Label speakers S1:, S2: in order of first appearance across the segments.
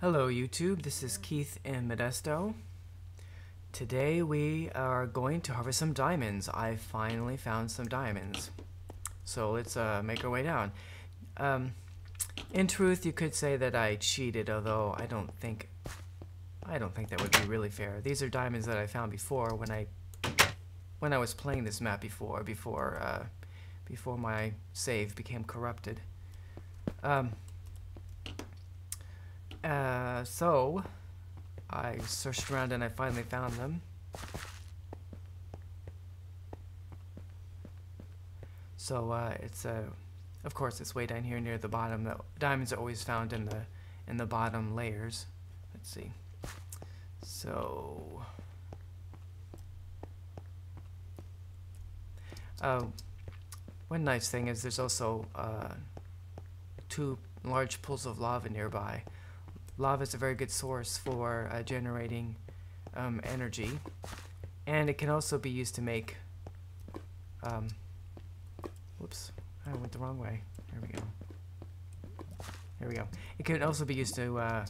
S1: Hello YouTube, this is Keith in Modesto. Today we are going to harvest some diamonds. I finally found some diamonds. So let's make our way down. In truth, you could say that I cheated, although I don't think that would be really fair. These are diamonds that I found before when I was playing this map before my save became corrupted. So I searched around and I finally found them. So it's of course it's way down here near the bottom. The diamonds are always found in the bottom layers. Let's see. So one nice thing is there's also two large pools of lava nearby. Lava is a very good source for generating energy, and it can also be used to make whoops, I went the wrong way. There we go. There we go. It can also be used to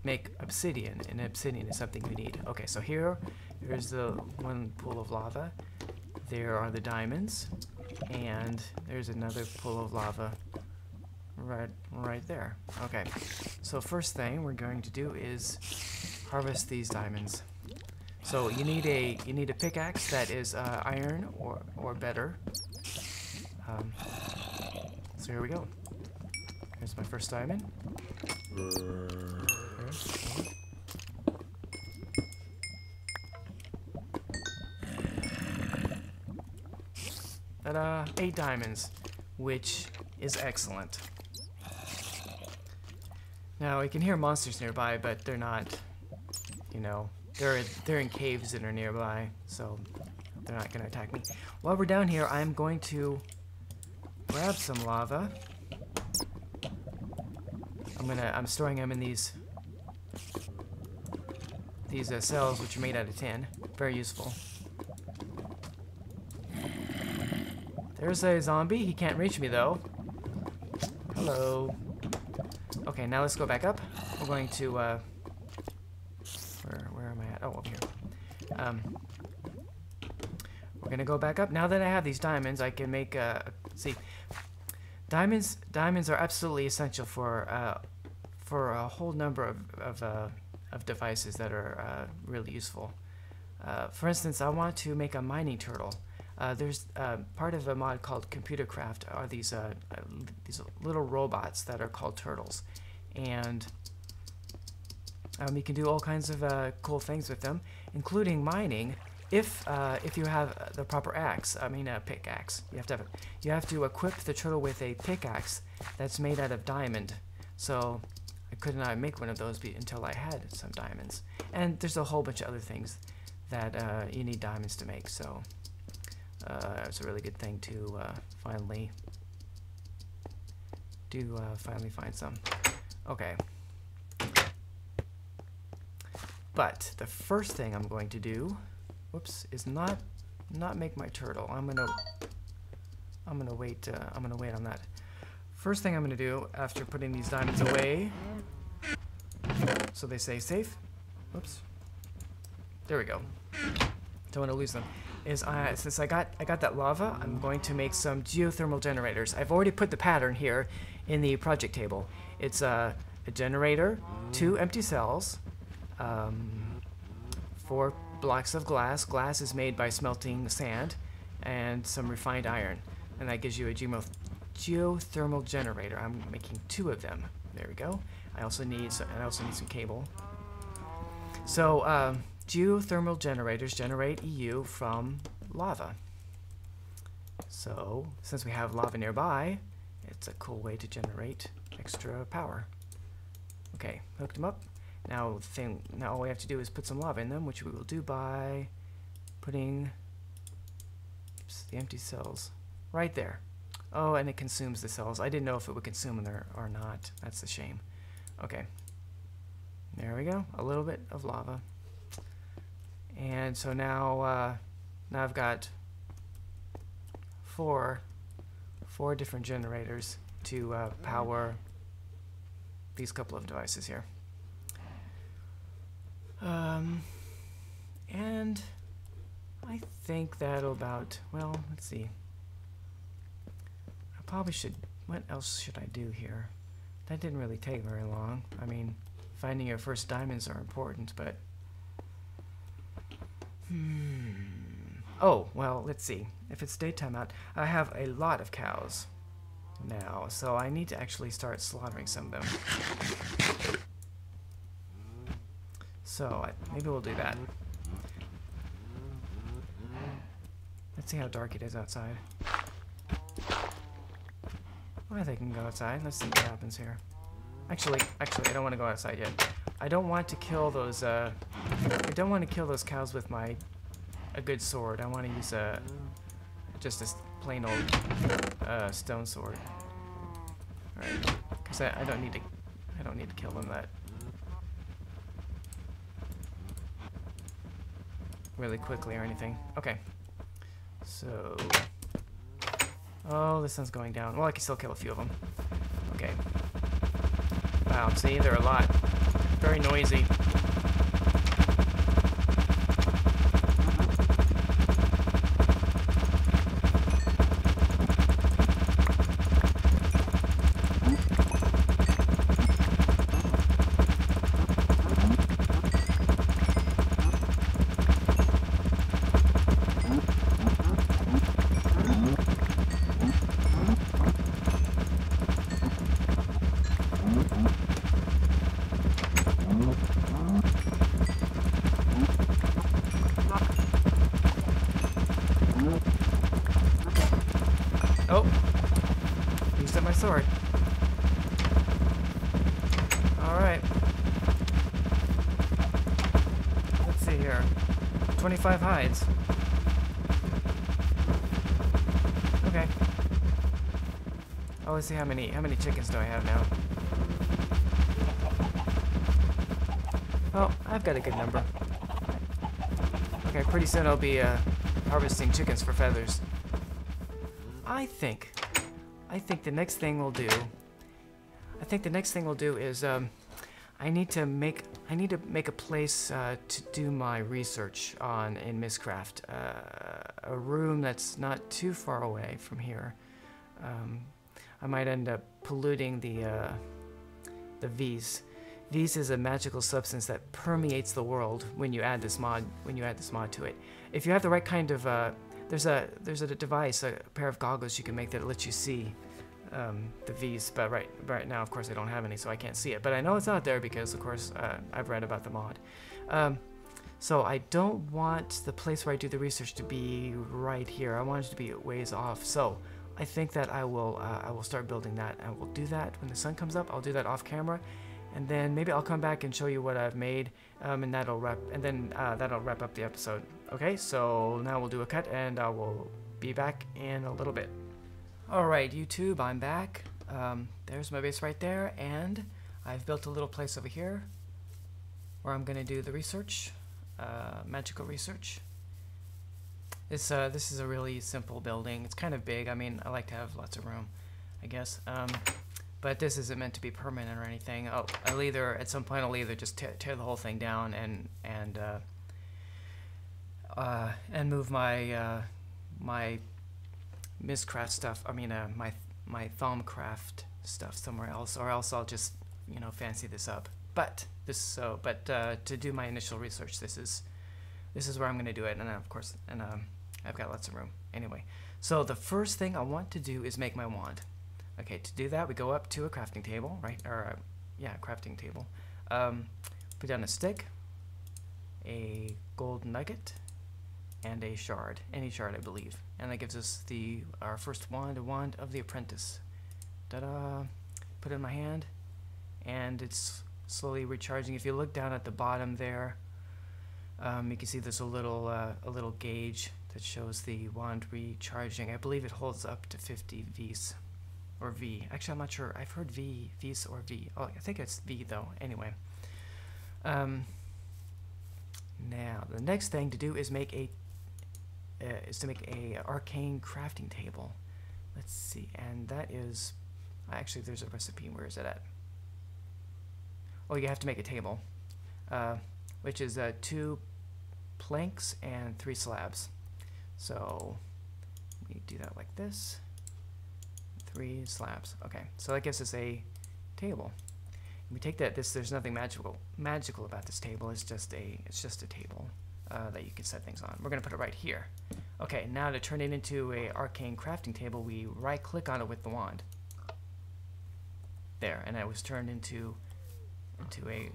S1: make obsidian, and obsidian is something we need. Okay, so here's the one pool of lava. There are the diamonds, and there's another pool of lava right there. Okay, so first thing we're going to do is harvest these diamonds. So you need a pickaxe that is iron or better. So here we go. Here's my first diamond. Ta-da! 8 diamonds, which is excellent. Now, you can hear monsters nearby, but they're not, you know, they're in caves that are nearby, so they're not going to attack me. While we're down here, I'm going to grab some lava. I'm storing them in these cells, which are made out of tin. Very useful. There's a zombie. He can't reach me, though. Hello. Okay, now let's go back up. We're going to, where am I at? Oh, over here. We're gonna go back up. Now that I have these diamonds, I can make, see, diamonds are absolutely essential for a whole number of devices that are really useful. For instance, I want to make a mining turtle. There's part of a mod called Computercraft are these little robots that are called turtles, and you can do all kinds of cool things with them, including mining. If you have the proper axe, I mean a pickaxe, you have to equip the turtle with a pickaxe that's made out of diamond. So I could not make one of those until I had some diamonds, and there's a whole bunch of other things that you need diamonds to make. So. It's a really good thing to finally find some. Okay. But the first thing I'm going to do, whoops, is not make my turtle. I'm gonna wait on that. First thing I'm gonna do after putting these diamonds away, so they stay safe. Whoops. There we go. Don't want to lose them. Is since I got that lava, I'm going to make some geothermal generators. I've already put the pattern here in the project table. It's a generator, 2 empty cells, 4 blocks of glass. Glass is made by smelting sand, and some refined iron, and that gives you a geothermal generator. I'm making 2 of them. There we go. I also need some cable. So. Geothermal generators generate EU from lava. So, since we have lava nearby, it's a cool way to generate extra power. Okay, hooked them up. Now all we have to do is put some lava in them, which we will do by putting the empty cells right there. Oh, and it consumes the cells. I didn't know if it would consume them or not. That's a shame. Okay. There we go. A little bit of lava. And so now I've got four different generators to power these couple of devices here. And I think that'll about, well, let's see. I probably should, what else should I do here? That didn't really take very long. I mean, finding your first diamonds are important, but... Oh, well, let's see. If it's daytime out, I have a lot of cows now, so I need to actually start slaughtering some of them. So, maybe we'll do that. Let's see how dark it is outside. I think I can go outside. Let's see what happens here. Actually, I don't want to go outside yet. I don't want to kill those, I don't want to kill those cows with a good sword. I want to use just a plain old stone sword. Alright, because I don't need to kill them that really quickly or anything. Okay. So, oh, the sun's going down. Well, I can still kill a few of them. Okay. Wow, see, there are a lot. Very noisy. Oh, used up my sword. Alright. Let's see here. 25 hides. Okay. Oh, let's see how many chickens do I have now. Oh, I've got a good number. Okay, pretty soon I'll be harvesting chickens for feathers. I think the next thing we'll do. Is I need to make a place to do my research on in Mistcraft. A room that's not too far away from here. I might end up polluting the V's. V's is a magical substance that permeates the world when you add this mod to it. If you have the right kind of there's a device, a pair of goggles you can make that lets you see the V's, but right now, of course, I don't have any, so I can't see it. But I know it's out there because, of course, I've read about the mod. So I don't want the place where I do the research to be right here. I want it to be ways off. So I think that I will start building that. I will do that when the sun comes up. I'll do that off camera, and then maybe I'll come back and show you what I've made, and that'll wrap up the episode. Okay, so now we'll do a cut, and I will be back in a little bit. Alright, YouTube, I'm back. There's my base right there, and I've built a little place over here where I'm going to do the research, magical research. This is a really simple building. It's kind of big. I mean, I like to have lots of room, I guess. But this isn't meant to be permanent or anything. Oh, at some point I'll either just tear the whole thing down and move my my Mistcraft stuff. I mean, my Thaumcraft stuff somewhere else, or else I'll just fancy this up. But to do my initial research, this is where I'm going to do it, and of course, I've got lots of room. Anyway, so the first thing I want to do is make my wand. Okay, to do that, we go up to a crafting table, right? Or crafting table. Put down a stick, a gold nugget, and a shard. Any shard, I believe. And that gives us our first wand, a wand of the apprentice. Ta-da! Put it in my hand, and it's slowly recharging. If you look down at the bottom there, you can see there's a little gauge that shows the wand recharging. I believe it holds up to 50 V's. Or V. Actually, I'm not sure. I've heard V's or V. Oh, I think it's V though. Anyway. Now, the next thing to do is to make a arcane crafting table. Let's see, and that is actually there's a recipe. Where is it at? oh, you have to make a table, which is 2 planks and 3 slabs. So we do that like this. 3 slabs. Okay, so that gives us a table. We take that. There's nothing magical about this table. It's just a table that you can set things on. We're gonna put it right here. Okay, now to turn it into a arcane crafting table, we right-click on it with the wand. There, and it was turned into a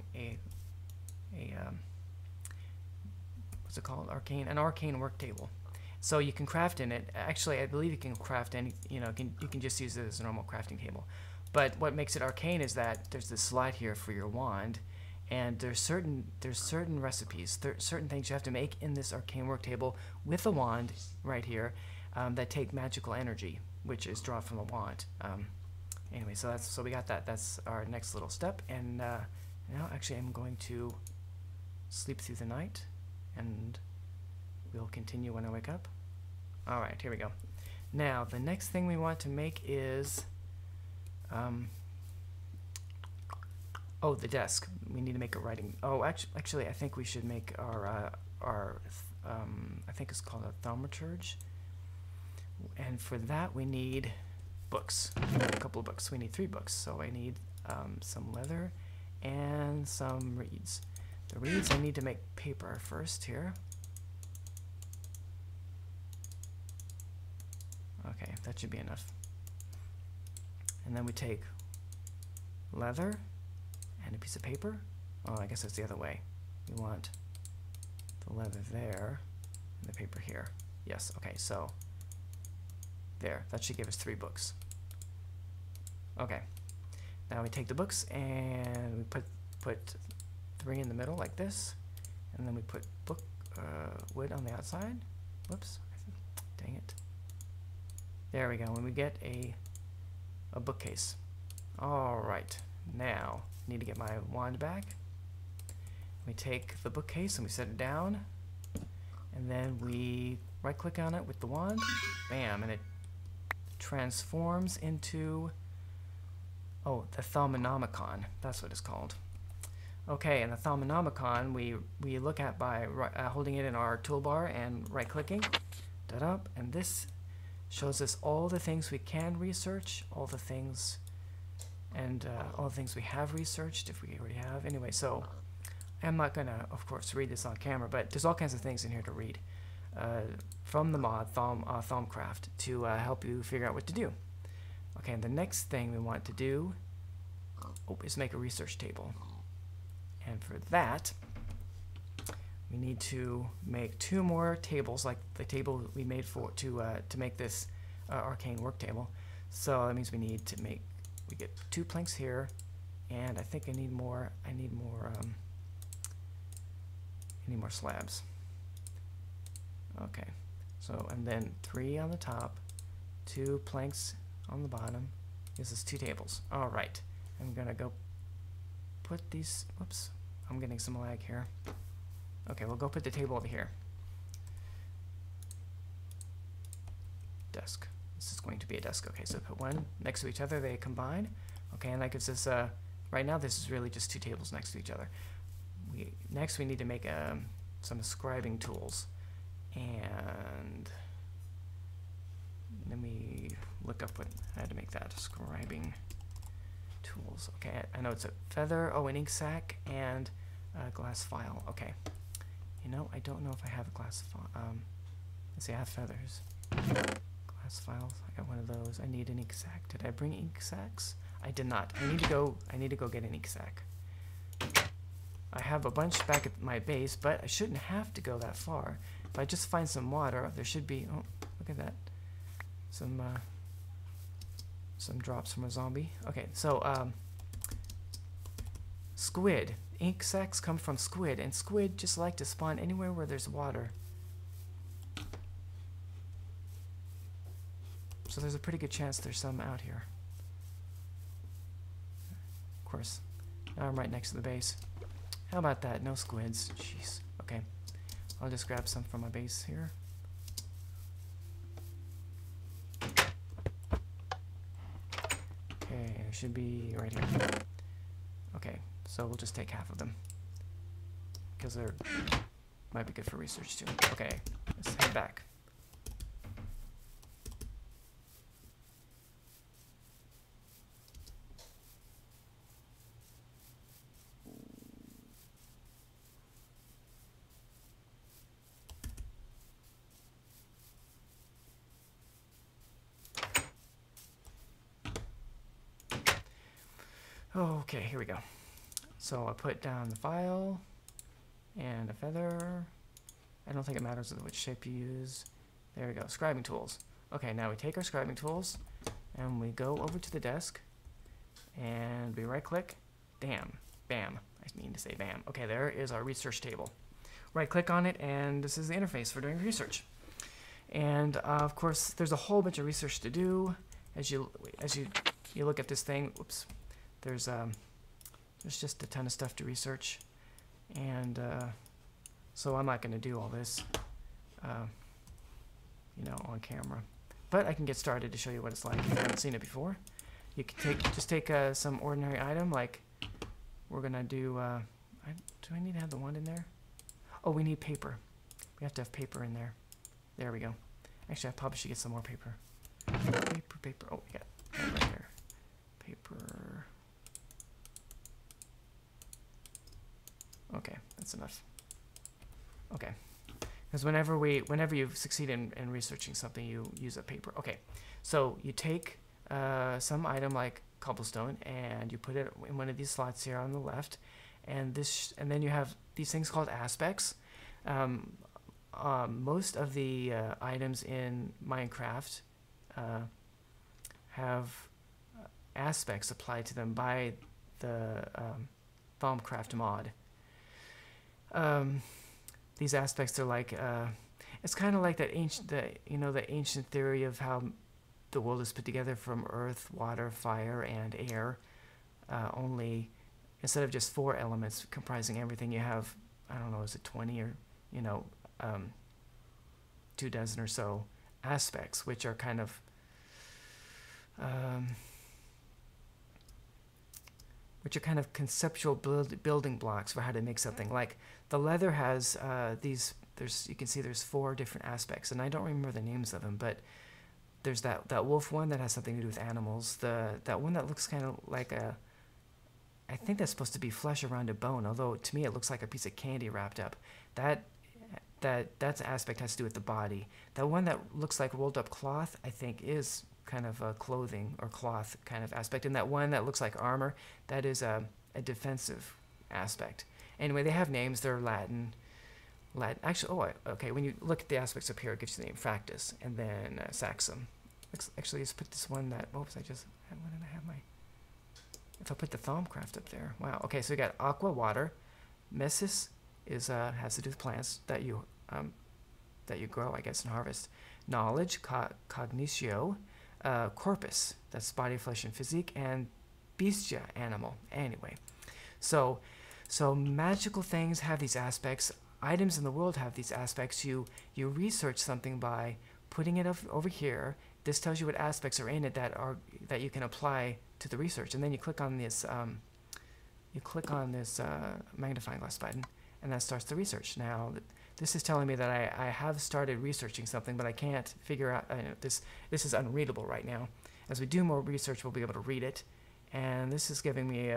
S1: what's it called? An arcane work table. So you can craft in it. Actually, I believe you can craft any. You can just use it as a normal crafting table. But what makes it arcane is that there's this slide here for your wand, and there's certain recipes, certain things you have to make in this arcane work table with a wand right here that take magical energy, which is drawn from the wand. Anyway, so we got that. That's our next little step. And now, actually, I'm going to sleep through the night, and we'll continue when I wake up. All right, here we go. Now, the next thing we want to make is the desk. We need to make a writing. Oh, actually, I think we should make our I think it's called a thaumaturge. And for that, we need books. A couple of books. We need 3 books. So I need some leather and some reeds. The reeds, I need to make paper first here. Okay, that should be enough. And then we take leather and a piece of paper. Oh, I guess it's the other way. We want the leather there and the paper here. Yes, okay, so there. That should give us 3 books. Okay. Now we take the books and we put 3 in the middle like this, and then we put wood on the outside. Whoops. Dang it. There we go. When we get a bookcase. Alright, now I need to get my wand back. We take the bookcase and we set it down, and then we right click on it with the wand, bam, and it transforms into the Thaumanomicon. That's what it's called. Okay, and the Thaumanomicon we look at by holding it in our toolbar and right clicking, and this shows us all the things we can research, all the things we have researched if we already have. Anyway, so I'm not gonna, of course, read this on camera, but there's all kinds of things in here to read from the mod Thaumcraft to help you figure out what to do. Okay, and the next thing we want to do is make a research table, and for that we need to make 2 more tables, like the table we made to make this arcane work table. So that means we get 2 planks here, and I think I need more slabs. Okay, so and then 3 on the top, 2 planks on the bottom. This is 2 tables. All right, I'm gonna go put these. Whoops, I'm getting some lag here. Okay, we'll go put the table over here. Desk. This is going to be a desk. Okay, so put 1 next to each other. They combine. Okay, and that gives us right now this is really just 2 tables next to each other. Next we need to make some scribing tools, and let me look up how to make that. Scribing tools. Okay, I know it's a feather. Oh, an ink sac and a glass file. Okay. I don't know if I have a glass file. Let's see, I have feathers. Glass files. I got one of those. I need an ink sac. Did I bring ink sacs? I did not. I need to go get an ink sac. I have a bunch back at my base, but I shouldn't have to go that far. If I just find some water, there should be. Oh, look at that. Some drops from a zombie. Okay, so squid. Ink sacs come from squid, and squid just like to spawn anywhere where there's water. So there's a pretty good chance there's some out here. Of course, now I'm right next to the base. How about that? No squids. Jeez. Okay, I'll just grab some from my base here. Okay, it should be right here. Okay, So we'll just take half of them, because they're might be good for research too. Okay, let's head back. Okay, here we go. So I put down the file and a feather. I don't think it matters which shape you use. There we go, scribing tools. Okay, now we take our scribing tools and we go over to the desk and we right click, bam, I mean to say bam. Okay, there is our research table. Right click on it and this is the interface for doing research. And of course, there's a whole bunch of research to do as you look at this thing. Oops. There's just a ton of stuff to research, and so I'm not going to do all this, on camera. But I can get started to show you what it's like if you haven't seen it before. You can take some ordinary item, like we're going to do. Do I need to have the wand in there? Oh, we need paper. We have to have paper in there. There we go. Actually, I probably should get some more paper. Paper. Oh, we got it right there. Paper. Okay, that's enough. Okay, because whenever you succeed in researching something, you use a paper. Okay, so you take some item like cobblestone and you put it in one of these slots here on the left, and then you have these things called aspects. Most of the items in Minecraft have aspects applied to them by the Thaumcraft mod. These aspects are like it's kind of like that ancient theory of how the world is put together from earth, water, fire, and air. Only instead of just 4 elements comprising everything, you have, I don't know, is it 20 or 2 dozen or so aspects, which are kind of conceptual building blocks for how to make something. Like the leather has you can see there's 4 different aspects, and I don't remember the names of them, but there's that wolf one that has something to do with animals. That one that looks kind of like I think that's supposed to be flesh around a bone, although to me it looks like a piece of candy wrapped up. That aspect has to do with the body. That one that looks like rolled up cloth, I think, is kind of a clothing or cloth kind of aspect. And that one that looks like armor, that is a defensive aspect. Anyway, they have names. They're Latin. Actually, okay, when you look at the aspects up here, it gives you the name Fractus, and then Saxum. Actually, let's put this one that, what did I have if I put the Thaumcraft up there. Wow, okay, so we got aqua, water. Mesis has to do with plants that you grow, I guess, and harvest. Knowledge, cognitio, corpus, that's body, flesh, and physique, and bestia, animal. Anyway, so magical things have these aspects. Items in the world have these aspects. You research something by putting it over here. This tells you what aspects are in it that you can apply to the research, and then you click on this magnifying glass button, and that starts the research. Now, this is telling me that I have started researching something, but I can't figure out. This is unreadable right now. As we do more research, we'll be able to read it, and this is giving me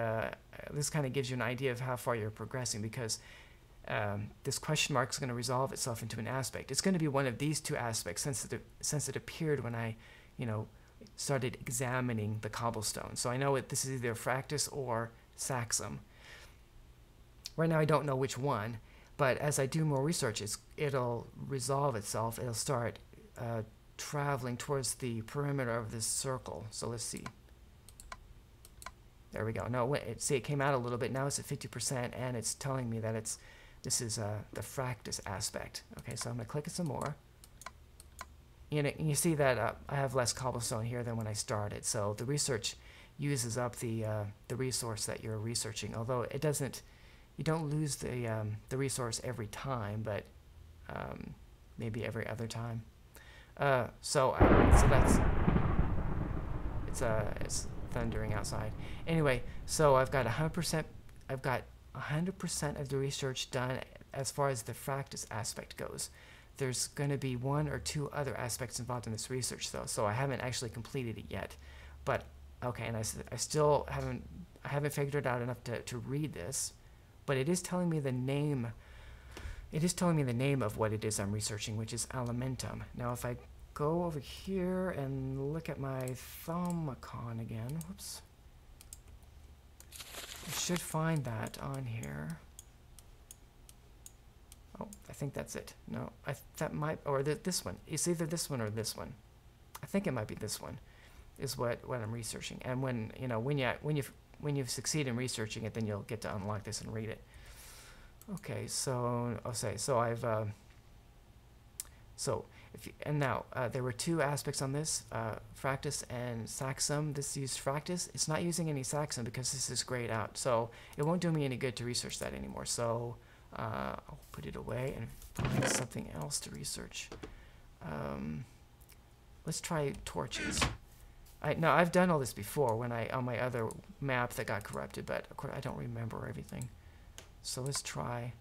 S1: this kind of gives you an idea of how far you're progressing, because this question mark is going to resolve itself into an aspect. It's going to be one of these 2 aspects since it appeared when I, started examining the cobblestone. So I know this is either Fractus or Saxum. Right now I don't know which one, but as I do more research, it'll resolve itself. It'll start traveling towards the perimeter of this circle. So let's see. There we go. No, see, it came out a little bit. Now it's at 50%, and it's telling me that this is the Fractus aspect. Okay, so I'm going to click it some more. You see that I have less cobblestone here than when I started. So the research uses up the resource that you're researching, although it doesn't. You don't lose the resource every time, but maybe every other time. So that's it's thundering outside. Anyway, so I've got 100% I've got 100% of the research done as far as the fractus aspect goes. There's going to be 1 or 2 other aspects involved in this research, though, so I haven't actually completed it yet. But okay, and I still haven't figured out enough to read this, but it is telling me the name. It is telling me the name of what it is I'm researching, which is Alimentum. Now, if I go over here and look at my Thaumcraft again, whoops, I should find that on here. Oh, I think that's it. No, that might, or this one. It's either this one or this one. I think it might be this one, is what I'm researching. And when you succeed in researching it, then you'll get to unlock this and read it. Okay, so I'll say I've now there were 2 aspects on this, Fractus and Saxum. This used Fractus. It's not using any Saxum because this is grayed out, so it won't do me any good to research that anymore. So I'll put it away and find something else to research. Let's try torches. Now I've done all this before when on my other map that got corrupted, but of course I don't remember everything. So let's try.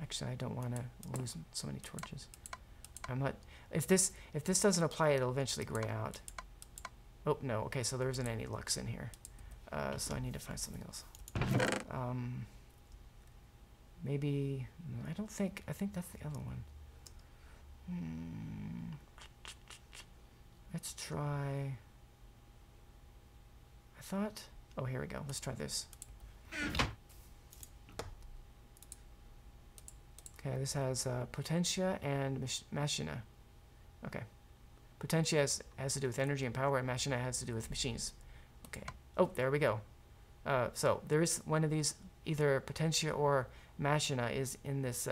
S1: Actually, I don't want to lose so many torches. I'm not. If this doesn't apply, it'll eventually gray out. Oh no. Okay, so there isn't any lux in here. So I need to find something else. Maybe. No, I don't think. I think that's the other one. Let's try. I thought. Oh, here we go. Let's try this. Okay, this has Potentia and Machina. Okay. Potentia has to do with energy and power, and Machina has to do with machines. Okay. Oh, there we go. So there is one of these, either Potentia or Machina is in this,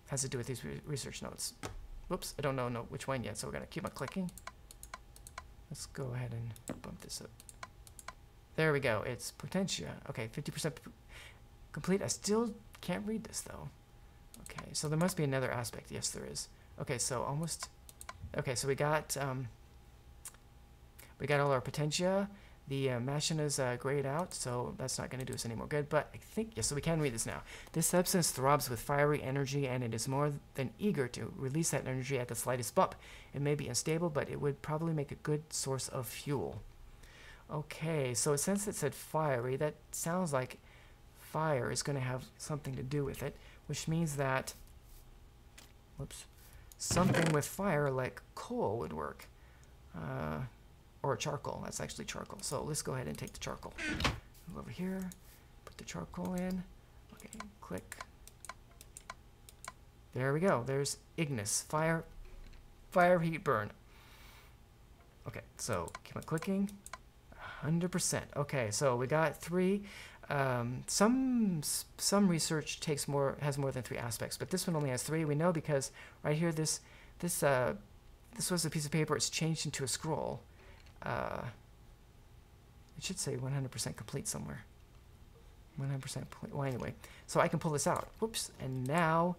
S1: has to do with these research notes. Whoops, I don't know which one yet, so we're going to keep on clicking. Let's go ahead and bump this up. There we go. It's Potentia. Okay, 50% complete. I still can't read this, though. Okay, so there must be another aspect. Yes, there is. Okay, so almost. Okay, so we got all our Potentia. The Machina's grayed out, so that's not going to do us any more good. But I think, yes, so we can read this now. This substance throbs with fiery energy, and it is more than eager to release that energy at the slightest bump. It may be unstable, but it would probably make a good source of fuel. Okay, so since it said fiery, that sounds like fire is going to have something to do with it, which means that, whoops, something with fire like coal would work. Or charcoal. That's actually charcoal. So let's go ahead and take the charcoal. Move over here, put the charcoal in. Okay, click. There we go. There's Ignis. Fire, heat, burn. Okay, so keep on clicking. 100%. Okay, so we got 3. Some research has more than 3 aspects, but this one only has 3. We know because right here this was a piece of paper. It's changed into a scroll. It should say 100% complete somewhere. 100% complete. Well, anyway, so I can pull this out. Whoops! And now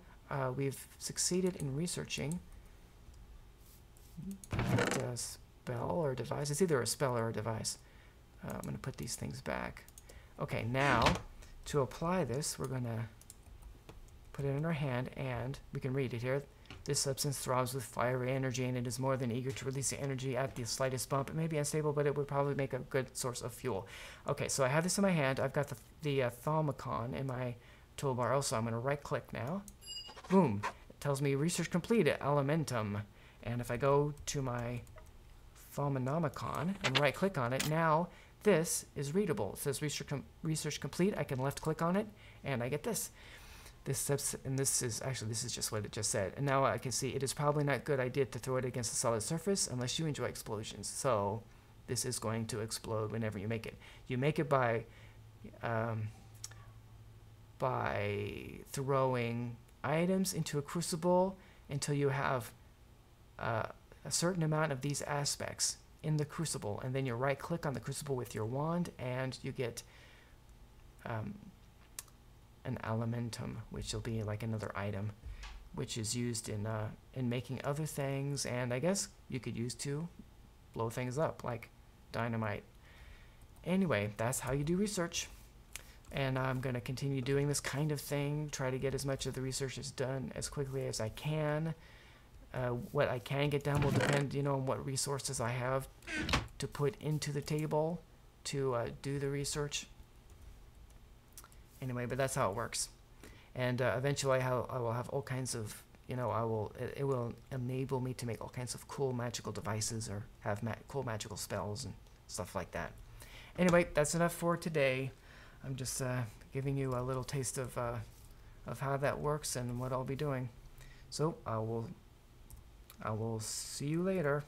S1: we've succeeded in researching that spell or device. It's either a spell or a device. I'm going to put these things back. Okay, now to apply this, we're going to put it in our hand, and we can read it here. This substance throbs with fiery energy, and it is more than eager to release the energy at the slightest bump. It may be unstable, but it would probably make a good source of fuel. Okay, so I have this in my hand. I've got the Thaumcraft in my toolbar also. I'm going to right-click now. Boom. It tells me research completed, Alimentum. And if I go to my Thaumcraft and right-click on it, now this is readable. It says research complete. I can left-click on it, and I get this. This is just what it just said. And now I can see it is probably not a good idea to throw it against a solid surface unless you enjoy explosions. So this is going to explode whenever you make it. You make it by throwing items into a crucible until you have a certain amount of these aspects in the crucible, and then you right-click on the crucible with your wand, and you get an Alimentum, which will be like another item, which is used in making other things, and I guess you could use to blow things up, like dynamite. Anyway, that's how you do research. and I'm going to continue doing this kind of thing, try to get as much of the research as done as quickly as I can. What I can get done will depend, you know, on what resources I have to put into the table to do the research. Anyway, but that's how it works. And eventually I will have all kinds of, you know, it will enable me to make all kinds of cool magical devices or have cool magical spells and stuff like that. Anyway, that's enough for today. I'm just giving you a little taste of how that works and what I'll be doing. So I will see you later.